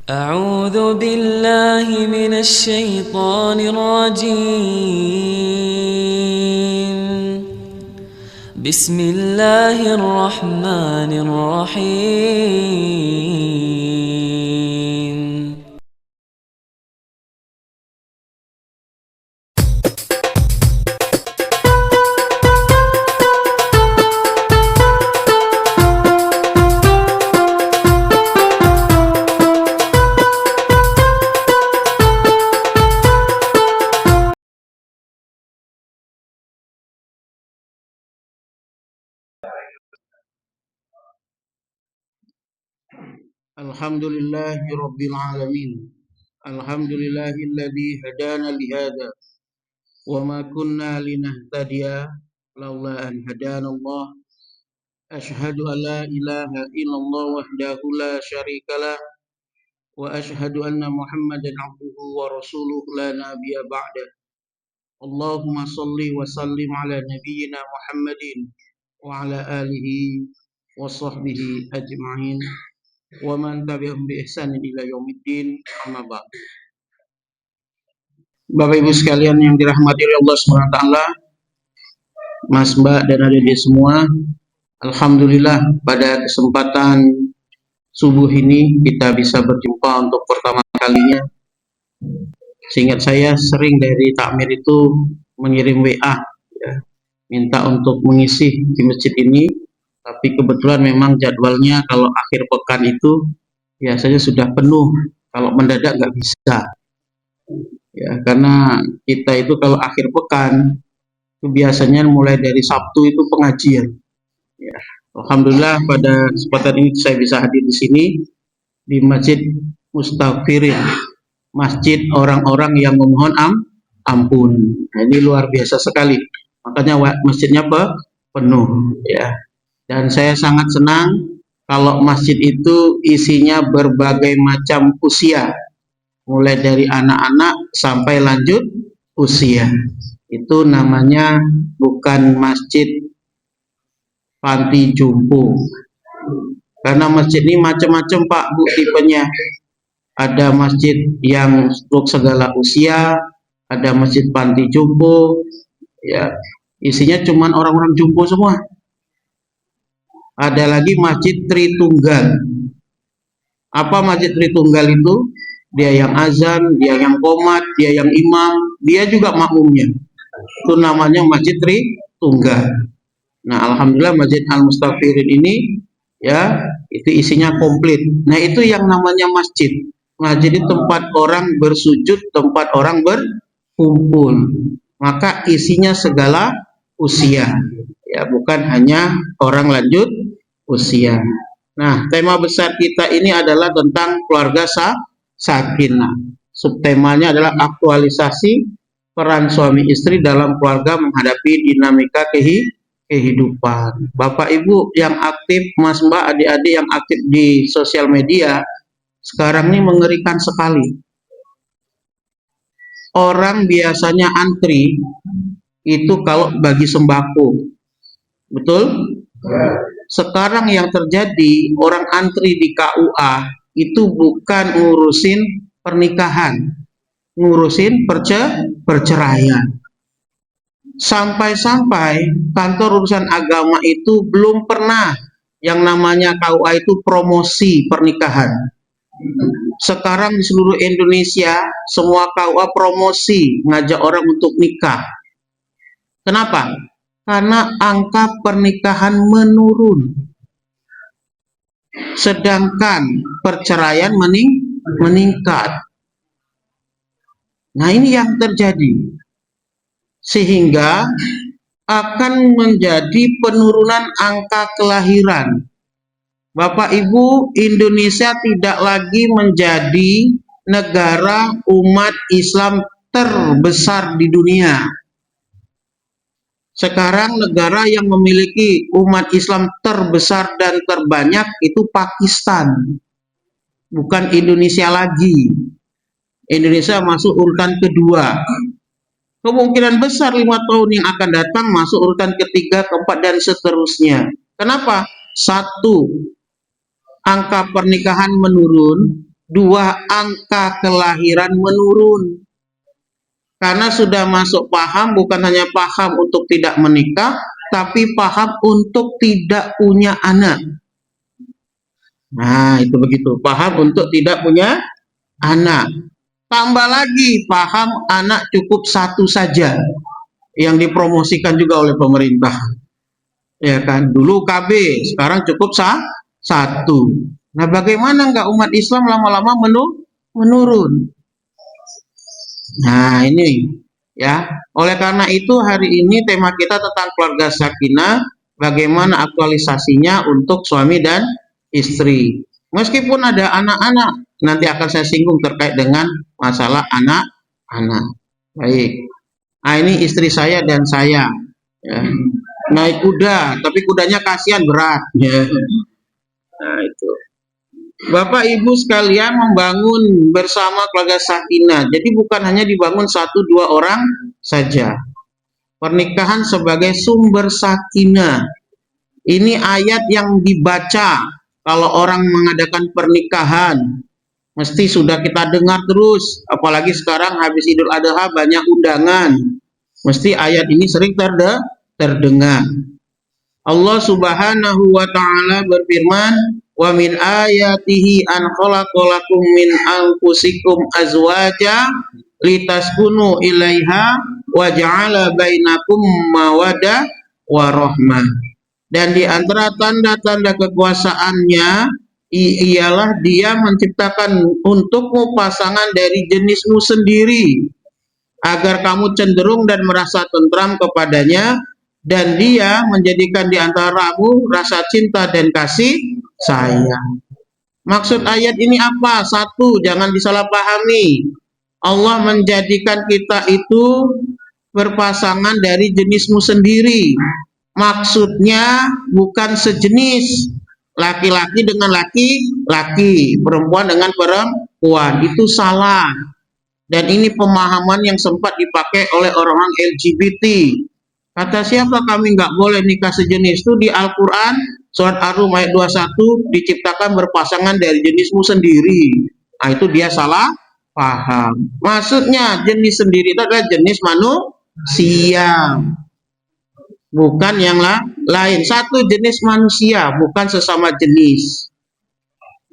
أعوذ بالله من الشيطان الرجيم. بسم الله الرحمن الرحيم. Alhamdulillahi Rabbil Alamin. Alhamdulillahilladzi hadana lihada wa ma kunna linahtadiya laula an hadana Allah. Ashhadu an la ilaha illallah wahdahu la syarikalah wa ashhadu anna Muhammadan abduhu wa rasuluhu la nabiyya ba'da. Allahumma salli wa sallim ala nabiyyina Muhammadin wa ala alihi wa sahbihi ajma'in wa man tabi'ahum bi ihsanin ila yaumiddin, amma ba'd. Bapak Ibu sekalian yang dirahmati oleh Allah Subhanahu wa taala, Mas Mbak dan adik-adik semua, alhamdulillah pada kesempatan subuh ini kita bisa berjumpa untuk pertama kalinya. Seingat saya sering dari takmir itu mengirim WA ya, minta untuk mengisi di masjid ini, tapi kebetulan memang jadwalnya kalau akhir pekan itu biasanya sudah penuh, kalau mendadak nggak bisa ya, karena kita itu kalau akhir pekan itu biasanya mulai dari Sabtu itu pengajian ya. Alhamdulillah pada kesempatan ini saya bisa hadir di sini di Masjid Mustaghfirin, masjid orang-orang yang memohon ampun. Nah, ini luar biasa sekali, makanya masjidnya penuh ya. Dan saya sangat senang kalau masjid itu isinya berbagai macam usia, mulai dari anak-anak sampai lanjut usia. Itu namanya bukan masjid panti jompo, karena masjid ini macam-macam Pak Bu tipenya. Ada masjid yang untuk segala usia, ada masjid panti jompo ya, isinya cuman orang-orang jompo semua. Ada lagi masjid Tritunggal. Apa masjid Tritunggal itu? Dia yang azan, dia yang qomat, dia yang imam, dia juga makmumnya. Itu namanya masjid Tritunggal. Nah, alhamdulillah Masjid Al-Mustaghfirin ini ya, itu isinya komplit. Nah, itu yang namanya masjid. Masjid itu tempat orang bersujud, tempat orang berkumpul. Maka isinya segala usia. Ya, bukan hanya orang lanjut usia. Nah, tema besar kita ini adalah tentang keluarga sakinah. Subtemanya adalah aktualisasi peran suami istri dalam keluarga menghadapi dinamika kehidupan. Bapak Ibu yang aktif, Mas Mbak, adik-adik yang aktif di sosial media, sekarang ini mengerikan sekali. Orang biasanya antri itu kalau bagi sembako. Betul? Sekarang yang terjadi, orang antri di KUA itu bukan ngurusin pernikahan, ngurusin perceraian. Sampai-sampai kantor urusan agama itu belum pernah yang namanya KUA itu promosi pernikahan. Sekarang di seluruh Indonesia semua KUA promosi ngajak orang untuk nikah. Kenapa? Karena angka pernikahan menurun, sedangkan perceraian meningkat. Nah, ini yang terjadi, sehingga akan menjadi penurunan angka kelahiran. Bapak Ibu, Indonesia tidak lagi menjadi negara umat Islam terbesar di dunia. Sekarang negara yang memiliki umat Islam terbesar dan terbanyak itu Pakistan, bukan Indonesia lagi. Indonesia masuk urutan kedua. Kemungkinan besar 5 tahun yang akan datang masuk urutan ketiga, keempat, dan seterusnya. Kenapa? Satu, angka pernikahan menurun. dua angka kelahiran menurun. Karena sudah masuk paham, bukan hanya paham untuk tidak menikah, tapi paham untuk tidak punya anak. Nah, itu begitu. Paham untuk tidak punya anak. Tambah lagi, paham anak cukup satu saja. Yang dipromosikan juga oleh pemerintah. Ya kan, dulu KB, sekarang cukup satu. Nah, bagaimana enggak umat Islam lama-lama menurun? Nah, ini ya. Oleh karena itu hari ini tema kita tentang keluarga sakinah, bagaimana aktualisasinya untuk suami dan istri. Meskipun ada anak-anak, nanti akan saya singgung terkait dengan masalah anak-anak. Baik. Nah, ini istri saya dan saya. Ya. Naik kuda, tapi kudanya kasihan berat. Ya. Nah, itu. Bapak Ibu sekalian, membangun bersama keluarga sakinah. Jadi bukan hanya dibangun 1-2 orang saja. Pernikahan sebagai sumber sakinah. Ini ayat yang dibaca kalau orang mengadakan pernikahan. Mesti sudah kita dengar terus. Apalagi sekarang habis Idul Adha banyak undangan. Mesti ayat ini sering terdengar. Allah Subhanahu wa taala berfirman, "Wa min ayatihi an khalaqalakum min anfusikum azwaja litaskunu ilaiha wa ja'ala bainakum mawaddah wa rahmah." Dan di antara tanda-tanda kekuasaannya ialah Dia menciptakan untukmu pasangan dari jenismu sendiri agar kamu cenderung dan merasa tentram kepadanya, dan Dia menjadikan di antaramu rasa cinta dan kasih sayang. Maksud ayat ini apa? Satu, jangan disalahpahami. Allah menjadikan kita itu berpasangan dari jenismu sendiri. Maksudnya bukan sejenis, laki-laki dengan laki-laki, perempuan dengan perempuan. Itu salah. Dan ini pemahaman yang sempat dipakai oleh orang-orang LGBT. Kata siapa kami nggak boleh nikah sejenis? Itu di Al-Quran, surat Ar-Rum ayat 21, diciptakan berpasangan dari jenismu sendiri. Nah, itu dia salah paham. Maksudnya jenis sendiri itu adalah jenis manusia, bukan yang lain. Satu jenis manusia, bukan sesama jenis.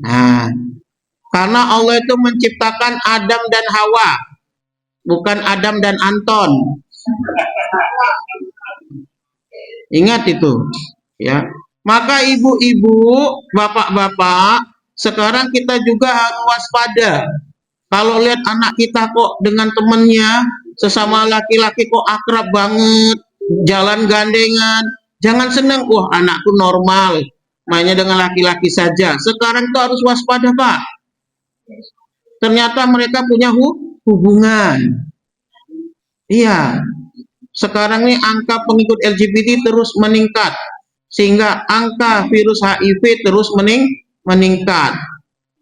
Nah, karena Allah itu menciptakan Adam dan Hawa, bukan Adam dan Anton. Ingat itu, ya. Maka ibu-ibu, bapak-bapak, sekarang kita juga harus waspada. Kalau lihat anak kita kok dengan temennya, sesama laki-laki kok akrab banget, jalan gandengan, jangan senang, wah anakku normal, mainnya dengan laki-laki saja. Sekarang itu harus waspada, Pak. Ternyata mereka punya hubungan. Iya. Sekarang ini angka pengikut LGBT terus meningkat, sehingga angka virus HIV terus meningkat.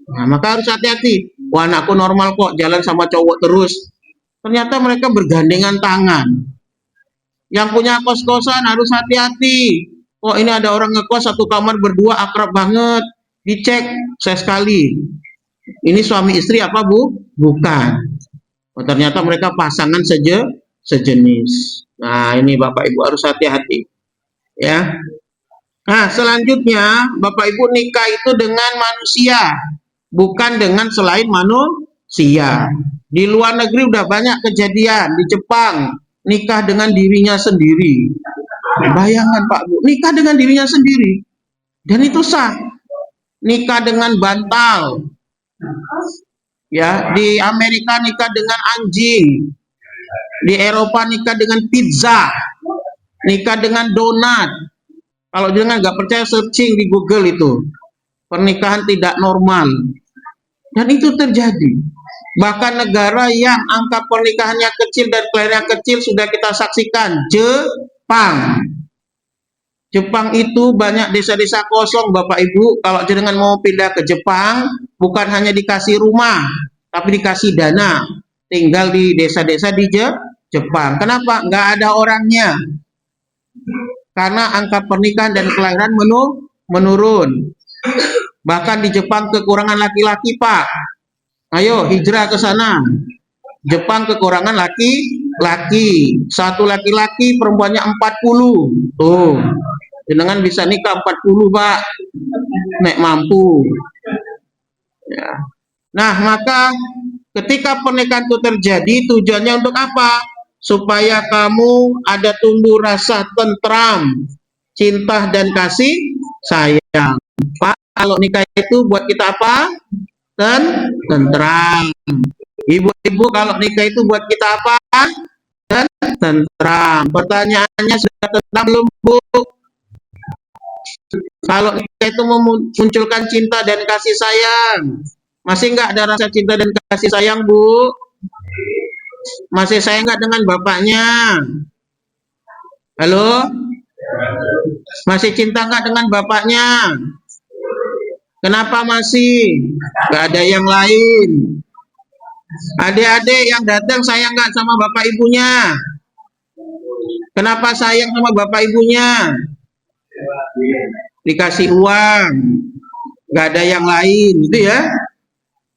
Nah, maka harus hati-hati. Wah, anakku normal kok, jalan sama cowok terus. Ternyata mereka bergandengan tangan. Yang punya kos-kosan harus hati-hati. Oh, ini ada orang ngekos satu kamar berdua akrab banget. Dicek saya sekali. Ini suami istri apa, Bu? Bukan. Oh, ternyata mereka pasangan sejenis. Nah, ini Bapak Ibu harus hati-hati. Ya. Nah, selanjutnya Bapak Ibu nikah itu dengan manusia, bukan dengan selain manusia. Di luar negeri udah banyak kejadian. Di Jepang nikah dengan dirinya sendiri. Bayangkan Pak Bu, nikah dengan dirinya sendiri. Dan itu sah. Nikah dengan bantal. Ya, di Amerika nikah dengan anjing. Di Eropa nikah dengan pizza, nikah dengan donat. Kalau jangan nggak percaya, searching di Google itu. Pernikahan tidak normal. Dan itu terjadi. Bahkan negara yang angka pernikahannya kecil dan kelahirannya kecil sudah kita saksikan. Jepang. Jepang itu banyak desa-desa kosong, Bapak Ibu. Kalau jenengan mau pindah ke Jepang, bukan hanya dikasih rumah, tapi dikasih dana. Tinggal di desa-desa di Jepang. Kenapa? Nggak ada orangnya. Karena angka pernikahan dan kelahiran menurun. Bahkan di Jepang kekurangan laki-laki, Pak. Ayo hijrah ke sana. Jepang kekurangan laki-laki. Satu laki-laki, perempuannya 40. Tuh, jenengan bisa nikah 40, Pak. Nek mampu. Ya. Nah, maka ketika pernikahan itu terjadi, tujuannya untuk apa? Supaya kamu ada tumbuh rasa tentram, cinta dan kasih sayang. Pak, kalau nikah itu buat kita apa? Tentram. Ibu-ibu, kalau nikah itu buat kita apa? Tentram. Pertanyaannya, sudah tentram belum, Bu? Kalau nikah itu memunculkan cinta dan kasih sayang, masih nggak ada rasa cinta dan kasih sayang, Bu? Masih sayang nggak dengan bapaknya? Halo? Masih cinta nggak dengan bapaknya? Kenapa masih? Nggak ada yang lain. Adik-adik yang datang sayang nggak sama bapak ibunya? Kenapa sayang sama bapak ibunya? Dikasih uang, nggak ada yang lain, gitu ya.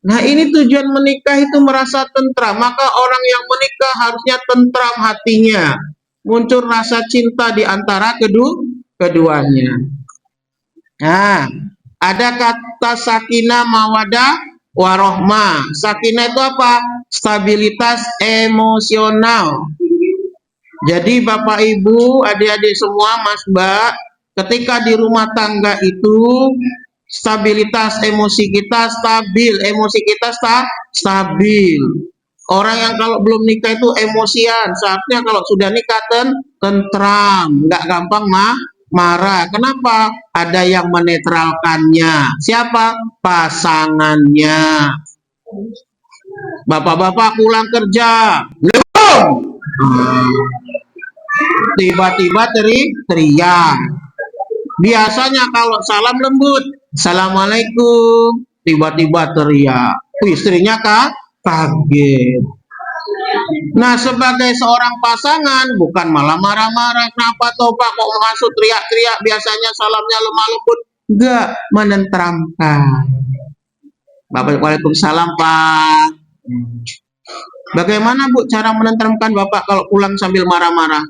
Nah, ini tujuan menikah itu merasa tentram. Maka orang yang menikah harusnya tentram hatinya, muncul rasa cinta di antara keduanya. Nah, ada kata sakinah, mawadah, warohmah. Sakinah itu apa? Stabilitas emosional. Jadi Bapak Ibu, adik-adik semua, Mas Mbak, ketika di rumah tangga itu stabilitas emosi kita stabil, emosi kita stabil. Orang yang kalau belum nikah itu emosian, seharusnya kalau sudah nikah tentram, nggak gampang marah. Kenapa? Ada yang menetralkannya. Siapa? Pasangannya. Bapak-bapak pulang kerja, belum? Tiba-tiba teriak. Biasanya kalau salam lembut, assalamualaikum, tiba-tiba teriak. Istrinya kaget. Nah, sebagai seorang pasangan, bukan malah marah-marah. Kenapa toh Pak kok masuk teriak-teriak? Biasanya salamnya lemah lembut. Enggak, menenteramkan. Bapak, waalaikumsalam Pak. Bagaimana Bu cara menenteramkan Bapak kalau pulang sambil marah-marah?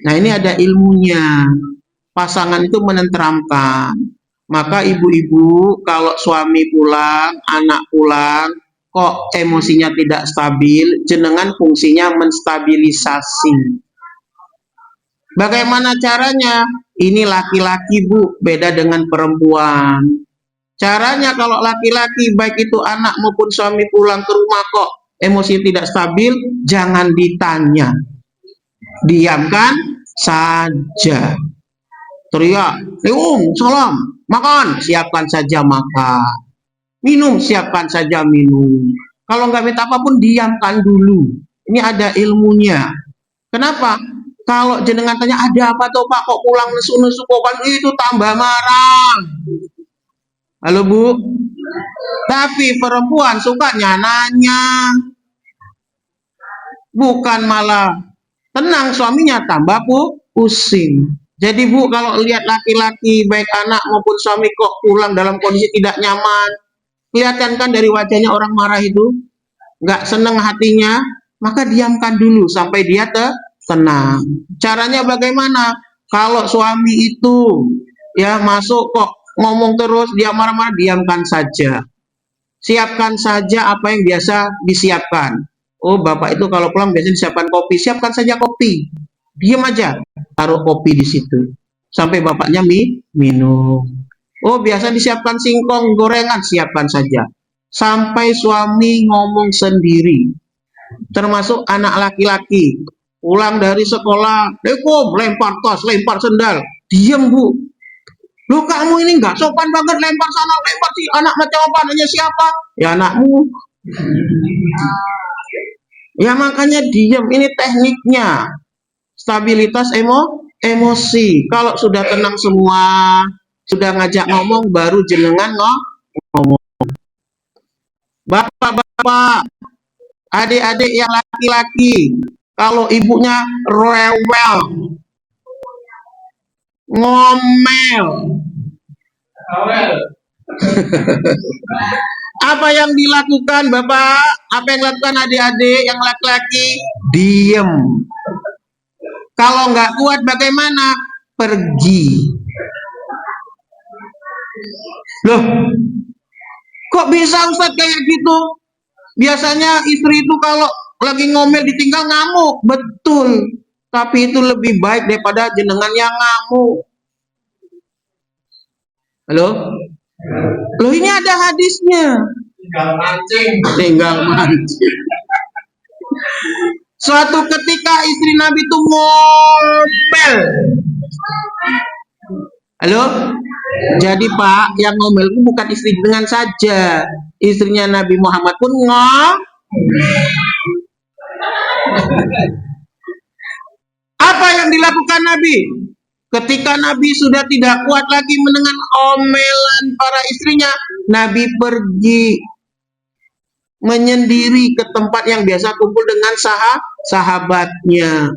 Nah, ini ada ilmunya. Pasangan itu menenteramkan. Maka ibu-ibu kalau suami pulang, anak pulang, kok emosinya tidak stabil, jenengan fungsinya menstabilisasi. Bagaimana caranya? Ini laki-laki Bu, beda dengan perempuan. Caranya kalau laki-laki, baik itu anak maupun suami pulang ke rumah kok emosi tidak stabil, jangan ditanya. Diamkan saja. Teriak, salam, makan, siapkan saja makan. Minum, siapkan saja minum. Kalau nggak minta apapun, diamkan dulu. Ini ada ilmunya. Kenapa? Kalau jenengan tanya, ada apa toh Pak, kok pulang nesu-nesu, kok itu tambah marah. Halo Bu? Tapi perempuan sukanya nanya. Bukan malah tenang, suaminya tambah pusing. Jadi Bu, kalau lihat laki-laki, baik anak maupun suami kok pulang dalam kondisi tidak nyaman, kelihatan kan dari wajahnya orang marah itu, nggak seneng hatinya, maka diamkan dulu sampai dia tenang. Caranya bagaimana? Kalau suami itu ya masuk kok ngomong terus, dia marah-marah, diamkan saja. Siapkan saja apa yang biasa disiapkan. Oh, Bapak itu kalau pulang biasanya disiapkan kopi, siapkan saja kopi. Diam aja, taruh kopi di situ. Sampai bapaknya minum. Oh, biasa disiapkan singkong, gorengan, siapkan saja. Sampai suami ngomong sendiri. Termasuk anak laki-laki. Pulang dari sekolah, lempar tas, lempar sendal. Diam Bu. Loh kamu ini nggak sopan banget, lempar sana, lempar si anak macam apa? Nanya siapa? Ya anakmu. Ya makanya diam, ini tekniknya. Stabilitas emosi. Kalau sudah tenang semua, sudah ngajak ngomong, baru jenengan ngomong. Bapak-bapak, adik-adik yang laki-laki, kalau ibunya rewel, ngomel, Apa yang dilakukan Bapak? Apa yang dilakukan adik-adik yang laki-laki? Diem. Kalau nggak kuat bagaimana? Pergi. Loh, kok bisa Ustadz kayak gitu? Biasanya istri itu kalau lagi ngomel ditinggal ngamuk. Betul. Tapi itu lebih baik daripada jenengan yang ngamuk. Halo? Loh, ini ada hadisnya. Tinggal mancing. Suatu ketika istri Nabi itu ngomel. Halo? Jadi Pak, yang ngomel itu bukan istri dengan saja. Istrinya Nabi Muhammad pun Apa yang dilakukan Nabi? Ketika Nabi sudah tidak kuat lagi mendengar omelan para istrinya, Nabi pergi menyendiri ke tempat yang biasa kumpul dengan sahabatnya.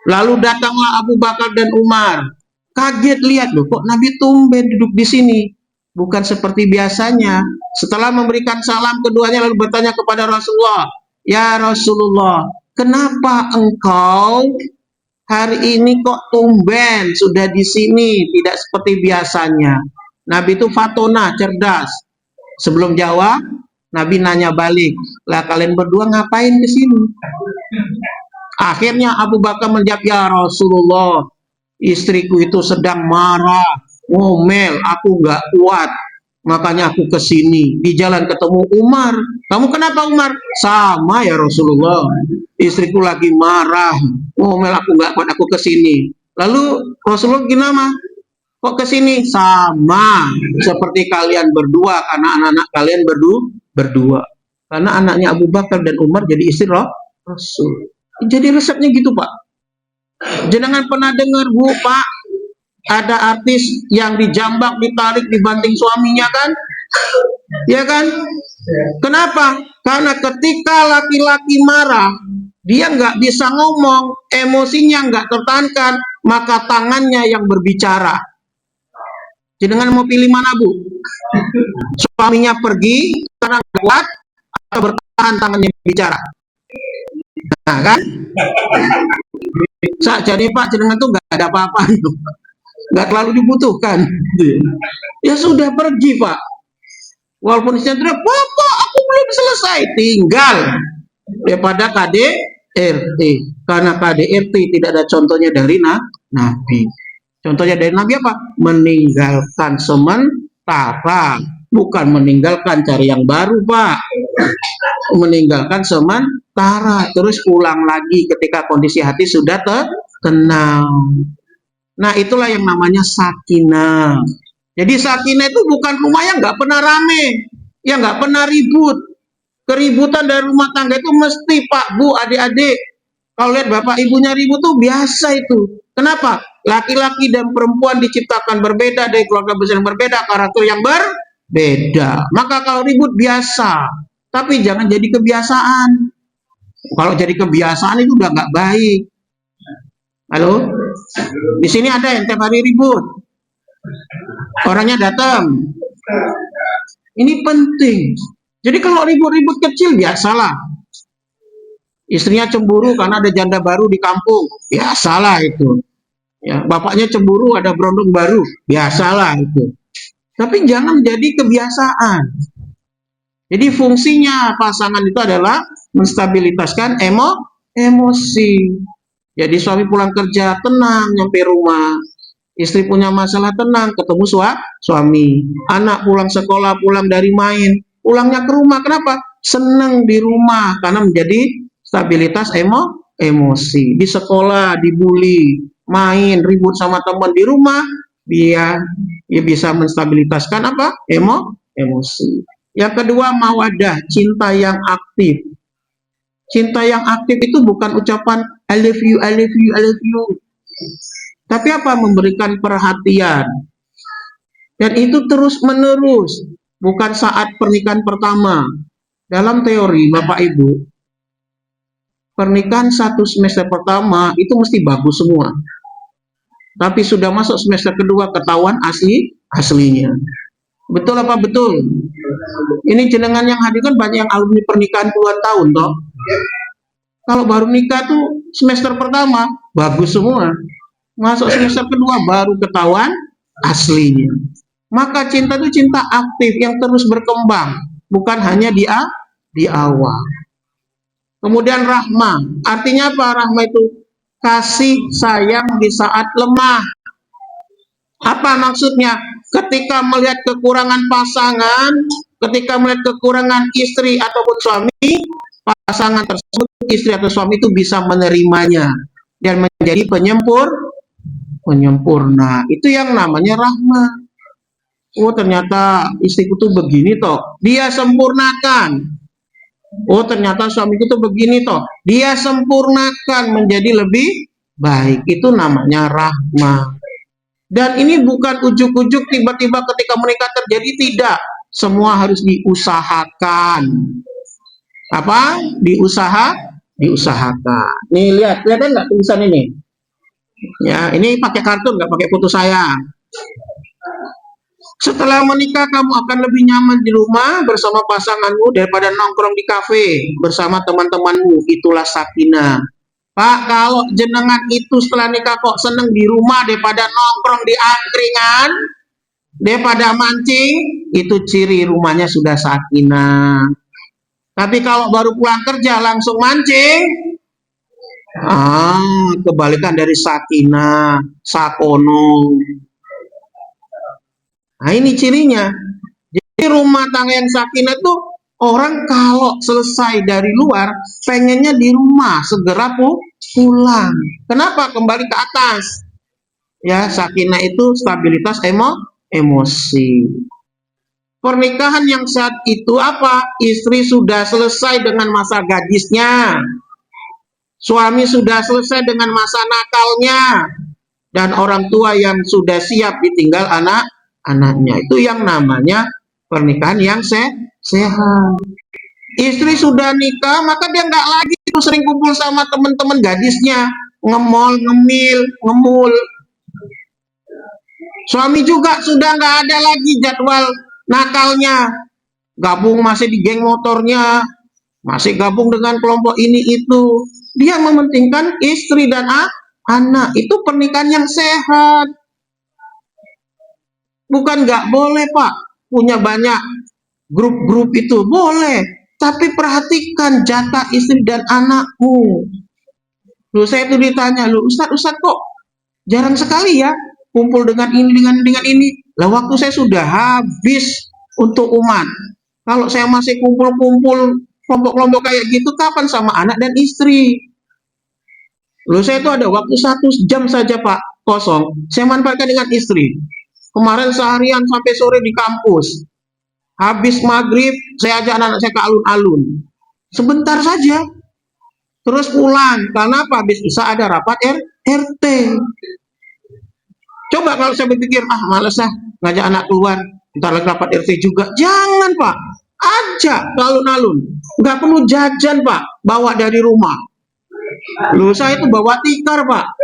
Lalu datanglah Abu Bakar dan Umar. Kaget lihat loh, kok Nabi tumben duduk di sini, bukan seperti biasanya. Setelah memberikan salam, keduanya lalu bertanya kepada Rasulullah, "Ya Rasulullah, kenapa engkau hari ini kok tumben sudah di sini, tidak seperti biasanya?" Nabi itu fatona, cerdas. Sebelum jawab, Nabi nanya balik, "Lah kalian berdua ngapain di sini?" Akhirnya Abu Bakar menjawab, "Ya Rasulullah, istriku itu sedang marah, ngomel, aku nggak kuat, makanya aku kesini." Di jalan ketemu Umar. "Kamu kenapa Umar?" "Sama ya Rasulullah, istriku lagi marah, ngomel, aku nggak kuat, aku kesini." Lalu Rasulullah gimana? "Kok kesini?" "Sama seperti kalian berdua, karena anak-anak kalian berdua. Karena anaknya Abu Bakar dan Umar jadi istri Rasul. Jadi resepnya gitu Pak. Jangan pernah dengar Bu Pak, ada artis yang dijambak, ditarik, dibanting suaminya kan? Ya kan? Kenapa? Karena ketika laki-laki marah, dia nggak bisa ngomong, emosinya nggak tertahankan, maka tangannya yang berbicara. Jangan mau pilih mana Bu? Suaminya pergi karena nggak kuat, atau bertahan tangannya bicara? Nah kan? Jadi Pak, jenengan tuh nggak ada apa-apa, nggak terlalu dibutuhkan. Ya sudah pergi Pak. Walaupun istrinya teriak, "Bapak, aku belum selesai." Tinggal daripada KDRT. Karena KDRT tidak ada contohnya dari Nabi. Contohnya dari Nabi apa? Meninggalkan sementara, bukan meninggalkan cari yang baru Pak. Meninggalkan sementara, terus pulang lagi ketika kondisi hati sudah tenang. Nah itulah yang namanya sakinah. Jadi sakinah itu bukan rumah yang nggak pernah rame, yang nggak pernah ribut. Keributan dari rumah tangga itu mesti Pak, Bu, adik-adik. Kalau lihat bapak ibunya ribut tuh biasa itu. Kenapa? Laki-laki dan perempuan diciptakan berbeda, dari keluarga besar yang berbeda, karakter yang berbeda. Maka kalau ribut biasa, tapi jangan jadi kebiasaan. Kalau jadi kebiasaan itu udah nggak baik. Halo? Di sini ada yang tiap hari ribut. Orangnya datang. Ini penting. Jadi kalau ribut-ribut kecil biasalah. Istrinya cemburu karena ada janda baru di kampung. Biasalah itu. Ya, bapaknya cemburu ada berondong baru. Biasalah itu. Tapi jangan jadi kebiasaan. Jadi fungsinya pasangan itu adalah menstabilitaskan emosi. Jadi suami pulang kerja tenang nyampe rumah. Istri punya masalah tenang ketemu suami. Anak pulang sekolah, pulang dari main, pulangnya ke rumah. Kenapa? Senang di rumah karena menjadi stabilitas emosi. Di sekolah dibully, main, ribut sama teman, di rumah dia bisa menstabilitaskan apa? Emosi. Yang kedua, mawadah, cinta yang aktif. Cinta yang aktif itu bukan ucapan I love you, I love you, I love you. Tapi apa? Memberikan perhatian. Dan itu terus menerus, bukan saat pernikahan pertama. Dalam teori Bapak Ibu, pernikahan 1 semester pertama itu mesti bagus semua. Tapi sudah masuk semester kedua ketahuan aslinya. Betul apa betul? Ini jenengan yang hadir kan banyak yang alumni pernikahan puluhan tahun toh. Kalau baru nikah tuh semester pertama bagus semua. Masuk semester kedua baru ketahuan aslinya. Maka cinta itu cinta aktif yang terus berkembang, bukan hanya di awal. Kemudian rahmah, artinya apa? Rahmah itu kasih sayang di saat lemah. Apa maksudnya? Ketika melihat kekurangan pasangan, ketika melihat kekurangan istri ataupun suami, pasangan tersebut, istri atau suami itu bisa menerimanya dan menjadi penyempurna. Itu yang namanya rahmah. Oh ternyata istriku tuh begini toh, dia sempurnakan. Oh ternyata suamiku tuh begini toh, dia sempurnakan menjadi lebih baik. Itu namanya rahmah. Dan ini bukan ujuk-ujuk tiba-tiba ketika menikah terjadi, tidak. Semua harus diusahakan. Apa? Diusahakan. Nih lihat, kelihatan nggak tulisan ini? Ya, ini pakai kartun, nggak pakai foto saya. Setelah menikah kamu akan lebih nyaman di rumah bersama pasanganmu daripada nongkrong di kafe bersama teman-temanmu. Itulah sakinah. Pak, kalau jenengan itu setelah nikah kok seneng di rumah daripada nongkrong di angkringan, daripada mancing, itu ciri rumahnya sudah sakinah. Tapi kalau baru pulang kerja langsung mancing, kebalikan dari sakinah, sakono. Nah ini cirinya. Jadi rumah tangga yang sakinah itu orang kalau selesai dari luar pengennya di rumah segera pulang. Kenapa? Kembali ke atas. Ya, sakinah itu stabilitas emosi. Pernikahan yang saat itu apa? Istri sudah selesai dengan masa gadisnya. Suami sudah selesai dengan masa nakalnya. Dan orang tua yang sudah siap ditinggal anaknya. Itu yang namanya pernikahan yang sehat. Istri sudah nikah, maka dia nggak lagi sering kumpul sama teman-teman gadisnya, ngemol, ngemul. Suami juga sudah nggak ada lagi jadwal nakalnya, gabung masih di geng motornya, masih gabung dengan kelompok ini itu. Dia mementingkan istri dan anak. Itu pernikahan yang sehat. Bukan nggak boleh Pak punya banyak grup-grup itu, boleh, tapi perhatikan jatah istri dan anakmu. Loh saya itu ditanya, loh Ustadz kok jarang sekali ya kumpul dengan ini dengan ini. Lah waktu saya sudah habis untuk umat. Kalau saya masih kumpul-kumpul kelompok-kelompok kayak gitu, kapan sama anak dan istri? Loh saya itu ada waktu 1 jam saja Pak kosong, saya manfaatkan dengan istri. Kemarin seharian sampai sore di kampus. Habis maghrib, saya ajak anak-anak saya ke alun-alun. Sebentar saja. Terus pulang. Karena apa? Habis Isya ada rapat RT. Coba kalau saya berpikir, males ngajak anak keluar. Ntar lagi rapat RT juga. Jangan Pak. Ajak ke alun-alun. Nggak perlu jajan Pak. Bawa dari rumah. Loh saya itu bawa tikar Pak.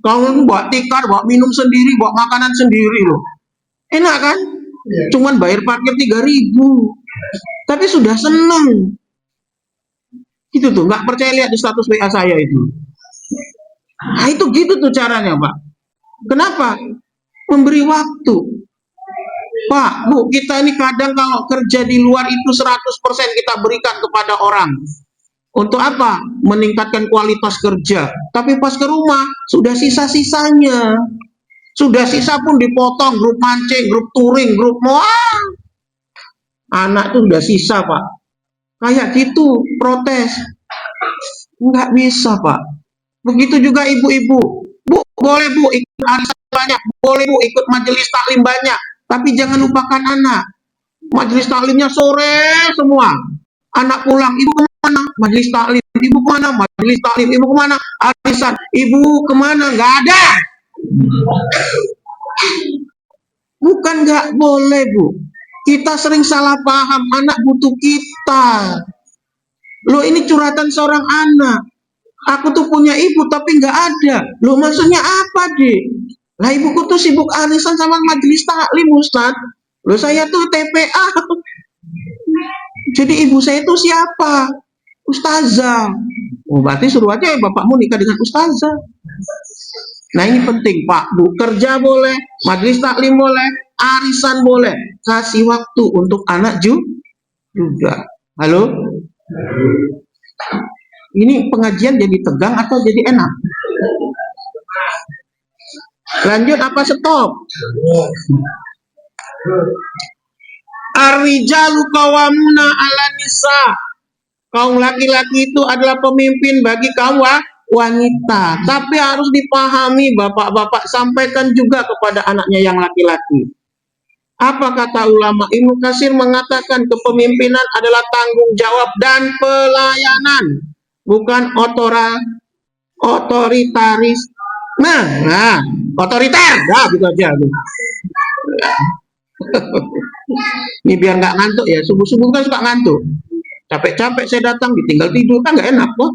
Kalau bawa tikar, bawa minum sendiri, bawa makanan sendiri loh. Enak kan? Cuman bayar parkir 3.000. Tapi sudah seneng. Gitu tuh, nggak percaya lihat di status WA saya itu. Nah itu gitu tuh caranya Pak. Kenapa? Memberi waktu. Pak, Bu, kita ini kadang kalau kerja di luar itu 100% kita berikan kepada orang. Untuk apa? Meningkatkan kualitas kerja. Tapi pas ke rumah, sudah sisa-sisanya. Sudah sisa pun dipotong, grup mancing, grup touring, grup moal. Anak itu sudah sisa, Pak. Kayak gitu, protes. Nggak bisa, Pak. Begitu juga ibu-ibu. Bu, boleh Bu ikut arisan banyak. Boleh Bu ikut majelis taklim banyak. Tapi jangan lupakan anak. Majelis taklimnya sore semua. Anak pulang, ibu kemana? Majelis taklim. Ibu kemana? Majelis taklim. Ibu kemana? Arisan. Ibu kemana? Nggak ada. Bukan nggak boleh Bu. Kita sering salah paham. Anak butuh kita. Loh ini curhatan seorang anak. Aku tuh punya ibu tapi nggak ada. Loh maksudnya apa Dek? Lah ibuku tuh sibuk arisan sama majelis taklim Ustaz. Loh saya tuh TPA. Jadi ibu saya itu siapa? Ustazah. Oh, berarti suruh aja bapakmu nikah dengan ustazah. Nah ini penting Pak, Bu. Kerja boleh, majelis taklim boleh, arisan boleh. Kasih waktu untuk anak juga. Halo? Ini pengajian jadi tegang atau jadi enak? Lanjut apa stop? Ar-rijalu qawwamuna 'alan nisa. Kaum laki-laki itu adalah pemimpin bagi kaum wanita. Tapi harus dipahami bapak-bapak, sampaikan juga kepada anaknya yang laki-laki. Apa kata ulama? Ibnu Katsir mengatakan kepemimpinan adalah tanggung jawab dan pelayanan, bukan otoritaris. Nah, otoriter, gitu aja. Ini biar nggak ngantuk ya, subuh-subuh kan suka ngantuk. Capek-capek saya datang, ditinggal tidur, kan nggak enak kok.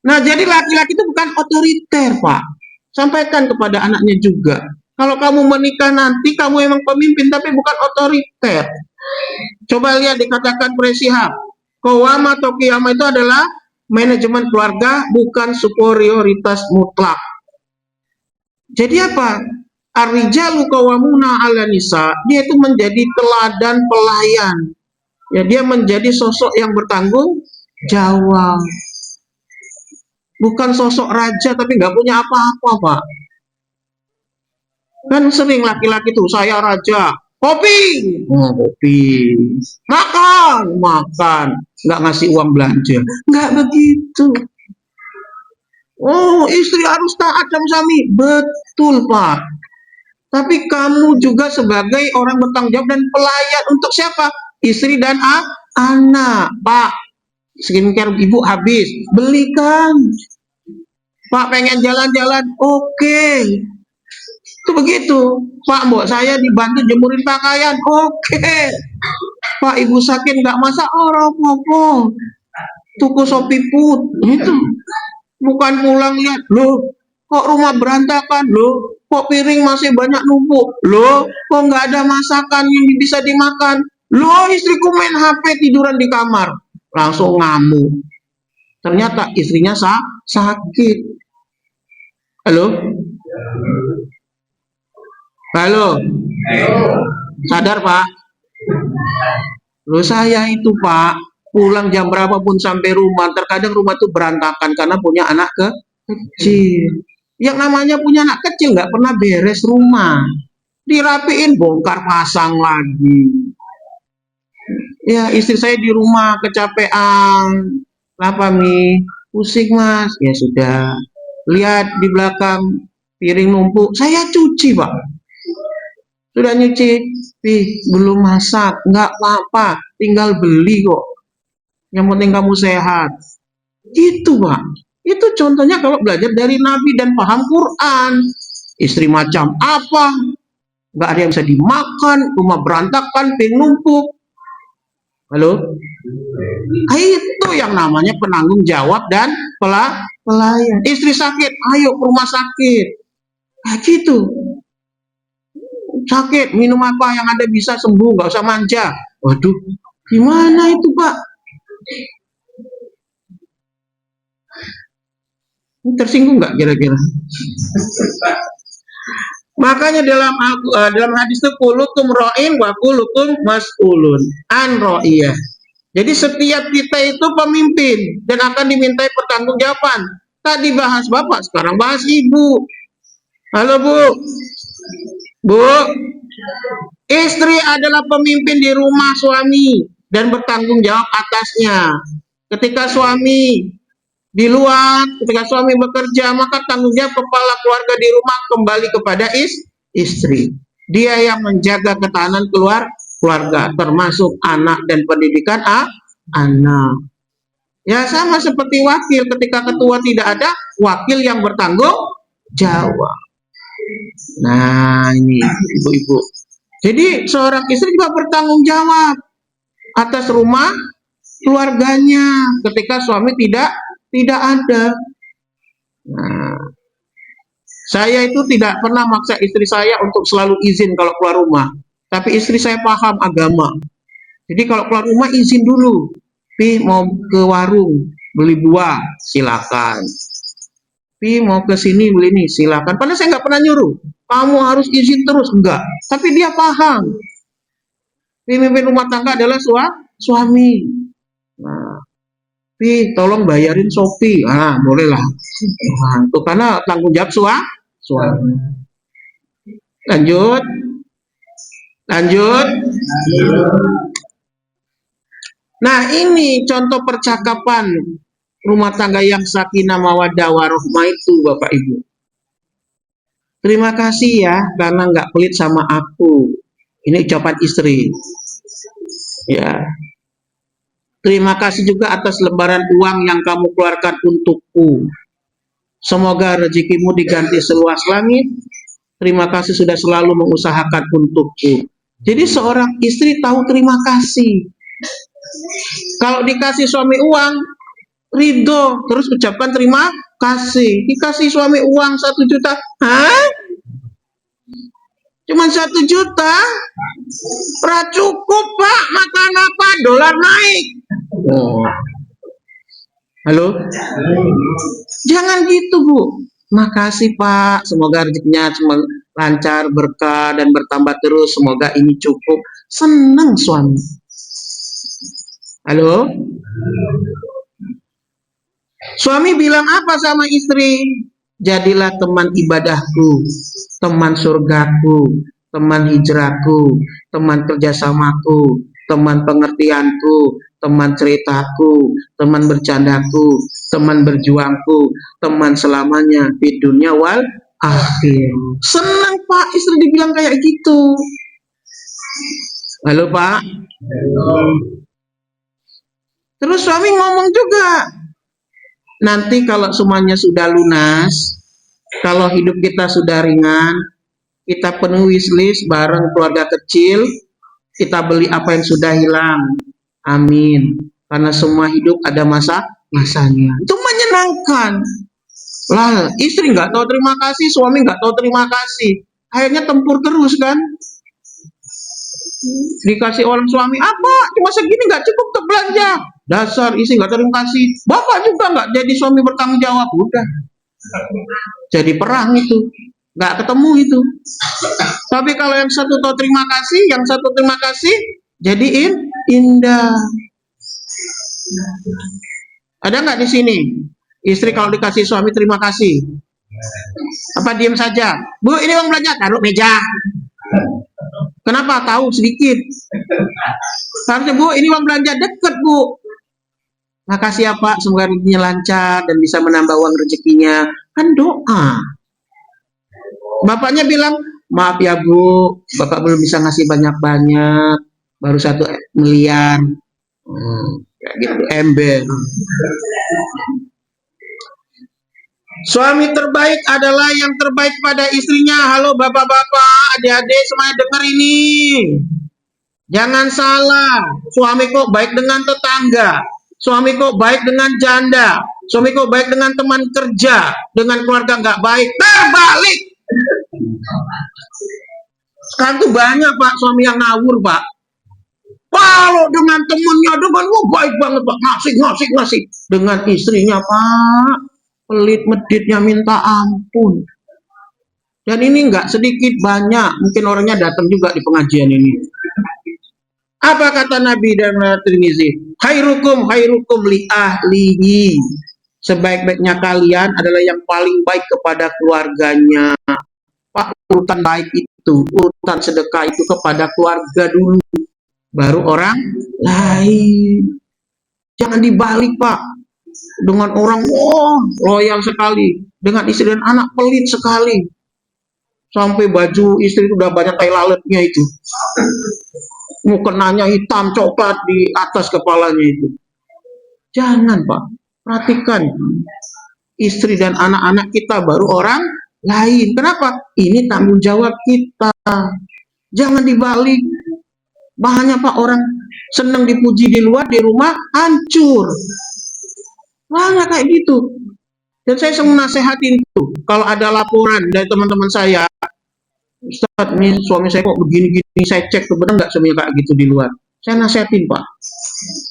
Nah, jadi laki-laki itu bukan otoriter, Pak. Sampaikan kepada anaknya juga. Kalau kamu menikah nanti, kamu emang pemimpin, tapi bukan otoriter. Coba lihat dikatakan Presihab. Qawwamah atau qiyamah itu adalah manajemen keluarga, bukan superioritas mutlak. Jadi apa? Ar-rijalu qawwamuna 'alan nisa, dia itu menjadi teladan pelayan. Ya, dia menjadi sosok yang bertanggung jawab. Bukan sosok raja tapi nggak punya apa-apa, Pak. Kan sering laki-laki tuh, saya raja. Kopi, kopi. Makan. Nggak ngasih uang belanja. Nggak begitu. Oh, istri harus taat sama suami. Betul, Pak. Tapi kamu juga sebagai orang bertanggung jawab dan pelayan untuk siapa? Istri dan anak. Pak, skincare ibu habis. Belikan. Pak, pengen jalan-jalan. Oke. Itu begitu. Pak, mbok saya dibantu jemurin pakaian. Oke. Pak, ibu sakit nggak masak. Oh, ropopo. Tuku sopi put. Itu. Bukan pulang lihat. Loh, kok rumah berantakan? Loh, kok piring masih banyak numpuk? Loh, kok nggak ada masakan yang bisa dimakan? Loh, istriku main HP tiduran di kamar. Langsung ngamuk. Ternyata istrinya sakit. Halo? Halo? Sadar, Pak? Loh, saya itu, Pak, pulang jam berapapun sampai rumah, terkadang rumah itu berantakan karena punya anak kecil. Yang namanya punya anak kecil nggak pernah beres rumah. Dirapiin, bongkar pasang lagi. Ya, istri saya di rumah kecapean. Kenapa, Mi? Pusing, Mas. Ya sudah. Lihat di belakang piring numpuk. Saya cuci, Pak. Sudah nyuci, belum masak. Nggak apa-apa, tinggal beli kok. Yang penting kamu sehat. Itu, Pak. Itu contohnya kalau belajar dari Nabi dan paham Quran. Istri macam apa? Nggak ada yang bisa dimakan, rumah berantakan, piring numpuk. Halo? Itu yang namanya penanggung jawab dan pelayan. Istri sakit, ayo ke rumah sakit. Nah, gitu. Sakit, minum apa yang Anda bisa sembuh, nggak usah manja. Waduh, gimana itu, Pak? Ini tersinggung nggak kira-kira? Makanya dalam hadis itu kulukum ra'in wa kulukum mas'ulun an ra'iyah. Jadi setiap kita itu pemimpin dan akan dimintai pertanggungjawaban. Tadi bahas Bapak, sekarang bahas Ibu. Halo, Bu. Bu, istri adalah pemimpin di rumah suami dan bertanggung jawab atasnya. Ketika suami di luar, ketika suami bekerja, maka tanggung jawab kepala keluarga di rumah kembali kepada istri. Dia yang menjaga ketahanan keluarga, termasuk anak dan pendidikan anak. Ya sama seperti wakil, ketika ketua tidak ada, wakil yang bertanggung jawab. Nah ini ibu-ibu. Jadi seorang istri juga bertanggung jawab atas rumah keluarganya ketika suami tidak ada. Nah, saya itu tidak pernah maksa istri saya untuk selalu izin kalau keluar rumah. Tapi istri saya paham agama. Jadi kalau keluar rumah izin dulu. Pi mau ke warung beli buah, silakan. Pi mau ke sini beli ini, silakan. Padahal saya nggak pernah nyuruh. Kamu harus izin terus, enggak. Tapi dia paham. Pemimpin rumah tangga adalah suami. Nah, Pi tolong bayarin Shopee. Ah, boleh lah. Nah, itu karena tanggung jawab suami. Lanjut. Lanjut. Nah, ini contoh percakapan rumah tangga yang sakinah mawaddah warahmah itu, Bapak Ibu. Terima kasih ya karena nggak pelit sama aku. Ini ucapan istri. Ya. Terima kasih juga atas lembaran uang yang kamu keluarkan untukku. Semoga rezekimu diganti seluas langit. Terima kasih sudah selalu mengusahakan untukku. Jadi seorang istri tahu terima kasih. Kalau dikasih suami uang, ridho, terus ucapkan terima kasih. Dikasih suami uang 1 juta, hah? Cuman 1 juta? Pra cukup Pak, makan apa? Dolar naik. Oh. Halo? Jangan gitu Bu. Makasih Pak, semoga rezekinya lancar, berkah, dan bertambah terus. Semoga ini cukup. Senang suami. Halo? Suami bilang apa sama istri? Jadilah teman ibadahku, teman surgaku, teman hijrahku, teman kerjasamaku, teman pengertianku, teman ceritaku, teman bercandaku, teman berjuangku, teman selamanya di dunia wal akhir. Senang Pak istri dibilang kayak gitu. Halo Pak. Terus suami ngomong juga, nanti kalau semuanya sudah lunas, kalau hidup kita sudah ringan, kita penuhi wishlist bareng keluarga kecil, kita beli apa yang sudah hilang. Amin. Karena semua hidup ada masanya. Itu menyenangkan. Lah, istri nggak tahu terima kasih, suami nggak tahu terima kasih. Akhirnya tempur terus kan. Dikasih orang suami apa? Cuma segini nggak cukup untuk belanja. Dasar istri nggak terima kasih. Bapak juga nggak jadi suami bertanggung jawab. Udah. Jadi perang itu. Nggak ketemu itu. Tapi kalau yang satu tahu terima kasih, yang satu terima kasih, jadiin indah. Ada nggak di sini? Istri kalau dikasih suami terima kasih. Apa diem saja? Bu, ini uang belanja, taruh meja. Kenapa? Tahu sedikit. Harusnya Bu, ini uang belanja deket Bu. Makasih ya Pak, semoga rezekinya lancar dan bisa menambah uang rezekinya. Kan doa. Bapaknya bilang, maaf ya Bu, Bapak belum bisa ngasih banyak-banyak, baru 1 miliar. Kayak gitu, ember. Suami terbaik adalah yang terbaik pada istrinya. Halo bapak-bapak, adik-adik semuanya dengar ini. Jangan salah, suami kok baik dengan tetangga, suami kok baik dengan janda, suami kok baik dengan teman kerja, dengan keluarga nggak baik. Terbalik. Sekarang tuh banyak Pak suami yang ngawur Pak. Kalau dengan temannya, dengan baik banget Pak, ngasih. Dengan istrinya Pak, pelit meditnya minta ampun. Dan ini nggak sedikit, banyak. Mungkin orangnya datang juga di pengajian ini. Apa kata Nabi dan Tirmizi? Khairukum li ahlihi. Sebaik-baiknya kalian adalah yang paling baik kepada keluarganya. Pak, urutan baik itu, urutan sedekah itu kepada keluarga dulu. Baru orang lain. Jangan dibalik Pak. Dengan orang, loyal sekali. Dengan istri dan anak pelit sekali. Sampai baju istri itu udah banyak tai lalatnya itu. Mukenanya hitam coklat di atas kepalanya itu. Jangan Pak. Perhatikan. Istri dan anak-anak kita baru orang lain. Kenapa? Ini tanggung jawab kita. Jangan dibalik. Bahannya Pak, orang senang dipuji di luar, di rumah hancur. Banyak kayak gitu. Dan saya selalu nasehatin itu. Kalau ada laporan dari teman-teman saya, Ustaz, ini suami saya kok begini-gini, saya cek tuh benar nggak suaminya kayak gitu di luar. Saya nasihatin Pak.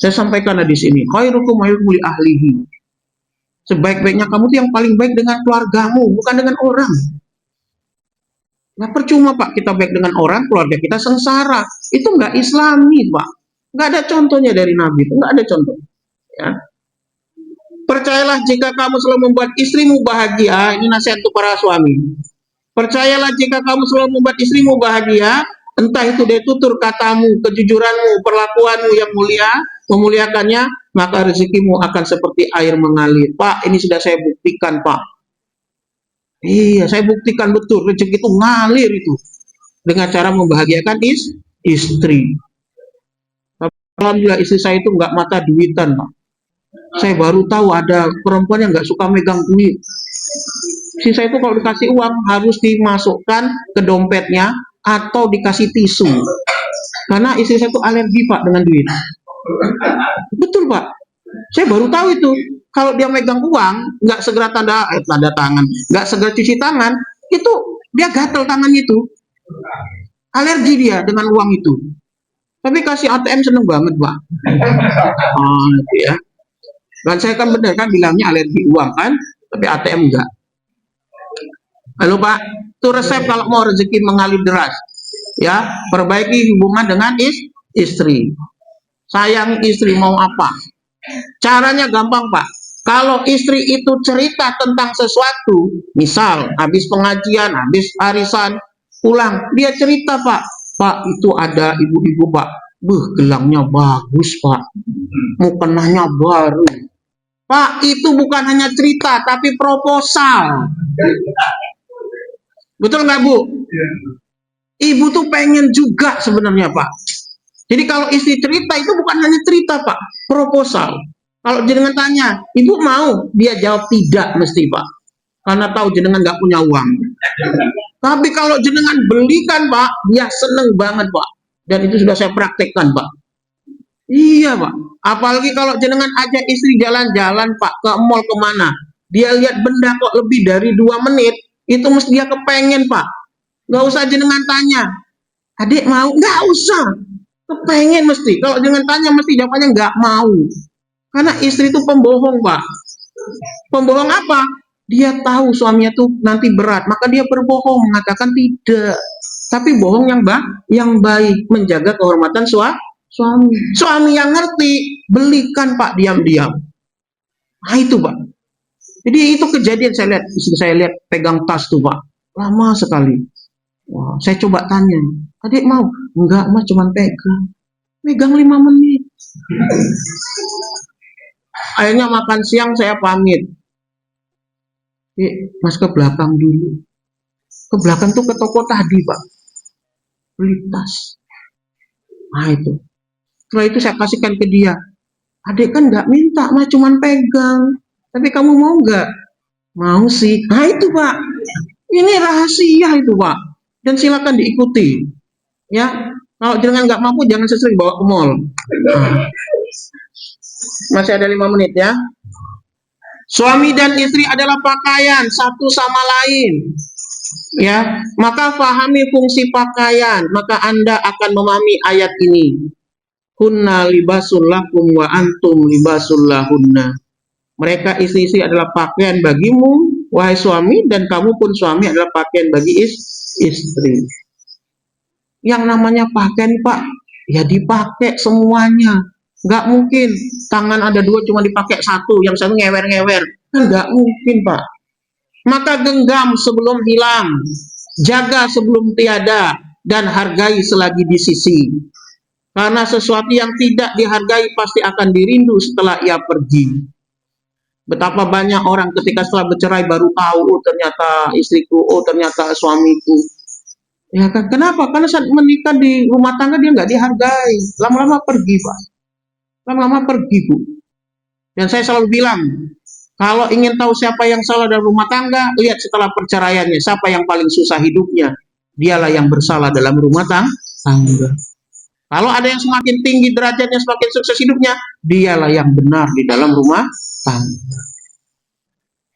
Saya sampaikan di sini. Khairukum khairukum li ahlihi. Sebaik-baiknya kamu tuh yang paling baik dengan keluargamu, bukan dengan orang. Nah percuma Pak kita baik dengan orang, keluarga kita sengsara. Itu nggak Islami Pak. Nggak ada contohnya dari Nabi itu, nggak ada contoh. Ya. Percayalah jika kamu selalu membuat istrimu bahagia, ini nasihat untuk para suami. Percayalah jika kamu selalu membuat istrimu bahagia, entah itu dari tutur katamu, kejujuranmu, perlakuanmu yang mulia, memuliakannya, maka rezekimu akan seperti air mengalir. Pak, ini sudah saya buktikan Pak. Iya, saya buktikan betul, rezeki itu ngalir itu. Dengan cara membahagiakan istri. Alhamdulillah istri saya itu nggak mata duitan Pak. Saya baru tahu ada perempuan yang nggak suka megang duit. Istri saya itu kalau dikasih uang harus dimasukkan ke dompetnya atau dikasih tisu. Karena istri saya itu alergi Pak dengan duit. Betul Pak. Saya baru tahu itu. Kalau dia megang uang, nggak segera tanda tangan, nggak segera cuci tangan, itu dia gatel tangannya itu. Alergi dia dengan uang itu. Tapi kasih ATM seneng banget Pak. Oh, gitu ya. Dan saya kan benar kan bilangnya alergi uang kan, tapi ATM enggak. Lalu Pak, itu resep kalau mau rezeki mengalir deras. Ya, perbaiki hubungan dengan istri. Sayang istri mau apa? Caranya gampang Pak. Kalau istri itu cerita tentang sesuatu, misal habis pengajian, habis arisan, pulang, dia cerita Pak. Pak, itu ada ibu-ibu Pak. Gelangnya bagus Pak. Mukenanya baru. Pak, itu bukan hanya cerita, tapi proposal. Betul nggak Bu? Ibu tuh pengen juga sebenarnya Pak. Jadi kalau istri cerita itu bukan hanya cerita Pak, proposal. Kalau jenengan tanya, ibu mau? Dia jawab tidak mesti Pak. Karena tahu jenengan nggak punya uang. Tapi kalau jenengan belikan Pak, dia seneng banget Pak. Dan itu sudah saya praktekkan Pak. Iya Pak. Apalagi kalau jenengan ajak istri jalan-jalan Pak, ke mall kemana. Dia lihat benda kok lebih dari 2 menit, itu mesti dia kepengen Pak. Nggak usah jenengan tanya, adik mau? Nggak usah. Kepengen mesti. Kalau jenengan tanya mesti jawabannya nggak mau. Karena istri itu pembohong Pak. Pembohong apa? Dia tahu suaminya tuh nanti berat, maka dia berbohong mengatakan tidak. Tapi bohong yang baik, menjaga kehormatan suami. Suami yang ngerti, belikan Pak diam-diam. Nah itu Pak. Jadi itu kejadian saya lihat, istri saya lihat pegang tas tuh Pak. Lama sekali. Wah, saya coba tanya, adik mau? Enggak, Mas cuman pegang. Pegang 5 menit. Akhirnya makan siang saya pamit. Mas ke belakang dulu. Ke belakang tuh ke toko tadi Pak. Beli tas. Nah itu. Setelah itu saya kasihkan ke dia. Adik kan nggak minta, Mas cuman pegang. Tapi kamu mau nggak? Mau sih. Nah itu Pak. Ini rahasia itu Pak. Dan silakan diikuti. Ya. Kalau jangan nggak mampu jangan sesering bawa ke mall. Nah. Masih ada 5 menit ya. Suami dan istri adalah pakaian satu sama lain. Ya, maka pahami fungsi pakaian, maka Anda akan memahami ayat ini. Hunna libasul lakum wa antum libasul lahunna. Mereka istri-istri adalah pakaian bagimu, wahai suami, dan kamu pun suami adalah pakaian bagi istri. Yang namanya pakaian Pak, ya dipakai semuanya. Nggak mungkin tangan ada 2 cuma dipakai 1, yang satu ngewer-ngewer. Nggak mungkin Pak. Maka genggam sebelum hilang, jaga sebelum tiada, dan hargai selagi di sisi. Karena sesuatu yang tidak dihargai pasti akan dirindu setelah ia pergi. Betapa banyak orang ketika setelah bercerai baru tahu, oh ternyata istriku, oh ternyata suamiku. Ya kan? Kenapa? Karena saat menikah di rumah tangga dia nggak dihargai. Lama-lama pergi Pak. Lama-lama pergi Bu. Dan saya selalu bilang, kalau ingin tahu siapa yang salah dalam rumah tangga, lihat setelah perceraiannya, siapa yang paling susah hidupnya. Dialah yang bersalah dalam rumah tangga. Kalau ada yang semakin tinggi derajatnya, semakin sukses hidupnya, dialah yang benar di dalam rumah tangga.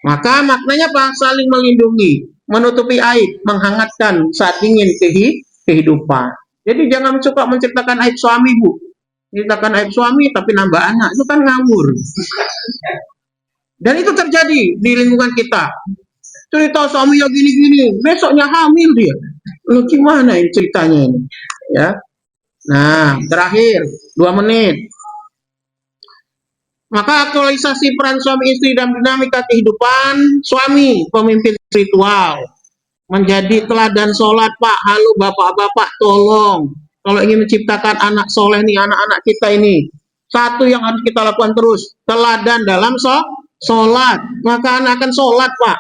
Maka maknanya apa? Saling melindungi, menutupi aib, menghangatkan saat dingin kehidupan. Jadi jangan suka menceritakan aib suami Bu. Ceritakan aib suami tapi nambah anak, itu kan ngawur. Dan itu terjadi di lingkungan kita. Cerita suaminya gini-gini, besoknya hamil dia. Loh, gimana ini ceritanya ini? Ya. Nah, terakhir 2 menit. Maka aktualisasi peran suami istri dalam dinamika kehidupan. Suami, pemimpin spiritual, menjadi teladan sholat, Pak. Halo bapak-bapak, tolong. Kalau ingin menciptakan anak soleh nih, anak-anak kita ini, satu yang harus kita lakukan terus, teladan dalam sholat. Maka anak akan sholat, Pak.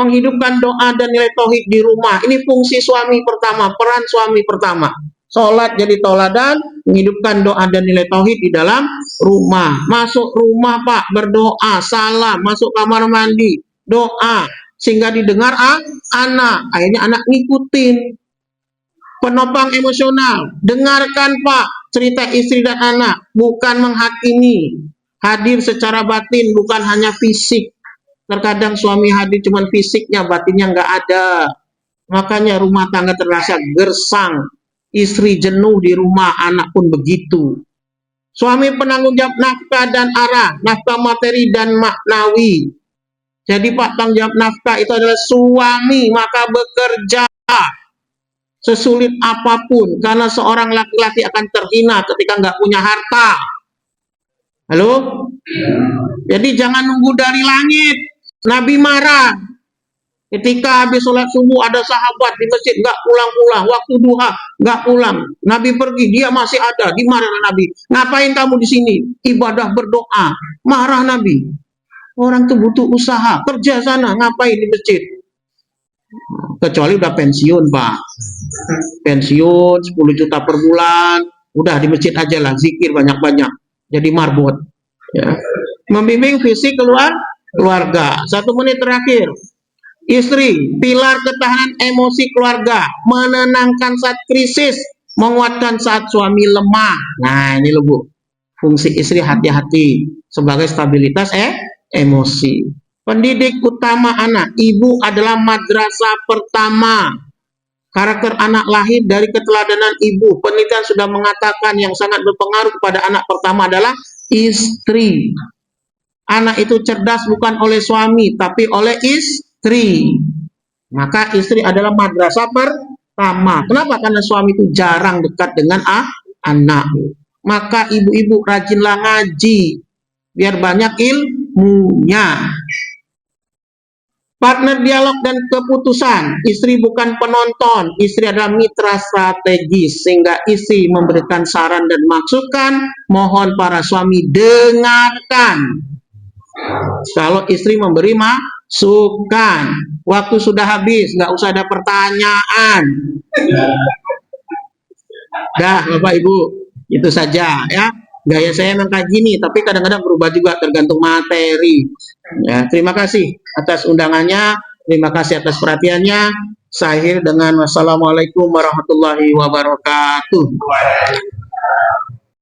Menghidupkan doa dan nilai tauhid di rumah. Ini fungsi suami pertama, peran suami pertama. Sholat jadi teladan, menghidupkan doa dan nilai tauhid di dalam rumah. Masuk rumah, Pak, berdoa, salam, masuk kamar mandi, doa, sehingga didengar anak. Akhirnya anak ngikutin. Penopang emosional, dengarkan, Pak, cerita istri dan anak, bukan menghakimi. Hadir secara batin, bukan hanya fisik. Terkadang suami hadir cuma fisiknya, batinnya nggak ada. Makanya rumah tangga terasa gersang. Istri jenuh di rumah, anak pun begitu. Suami penanggung jawab nafkah dan arah, nafkah materi dan maknawi. Jadi Pak, tanggung jawab nafkah itu adalah suami, maka bekerja sesulit apapun, karena seorang laki-laki akan terhina ketika nggak punya harta. Halo? Jadi jangan nunggu dari langit. Nabi marah ketika habis sholat subuh ada sahabat di masjid nggak pulang-pulang, waktu duha nggak pulang. Nabi pergi, dia masih ada. Dimarah Nabi. Ngapain kamu di sini? Ibadah berdoa. Marah Nabi. Orang tuh butuh usaha, kerja sana, ngapain di masjid? Kecuali udah pensiun, Pak. Pensiun 10 juta per bulan, udah di masjid aja lah, zikir banyak-banyak. Jadi marbot. Ya. Membimbing visi keluarga. 1 menit terakhir. Istri, pilar ketahanan emosi keluarga, menenangkan saat krisis, menguatkan saat suami lemah. Nah, ini loh, Bu. Fungsi istri hati-hati sebagai stabilitas emosi. Pendidik utama anak, ibu adalah madrasah pertama. Karakter anak lahir dari keteladanan ibu. Penelitian sudah mengatakan yang sangat berpengaruh kepada anak pertama adalah istri. Anak itu cerdas bukan oleh suami, tapi oleh istri. Maka istri adalah madrasah pertama. Kenapa? Karena suami itu jarang dekat dengan anak. Maka ibu-ibu rajinlah ngaji, biar banyak ilmunya. Partner dialog dan keputusan, istri bukan penonton, istri adalah mitra strategis, sehingga istri memberikan saran dan masukan, mohon para suami dengarkan. Kalau istri memberi masukan, waktu sudah habis, nggak usah ada pertanyaan. Dah, Bapak Ibu, itu saja ya. Gaya saya memang kayak gini, tapi kadang-kadang berubah juga tergantung materi. Ya, terima kasih atas undangannya, terima kasih atas perhatiannya. Saya akhir dengan wassalamualaikum warahmatullahi wabarakatuh.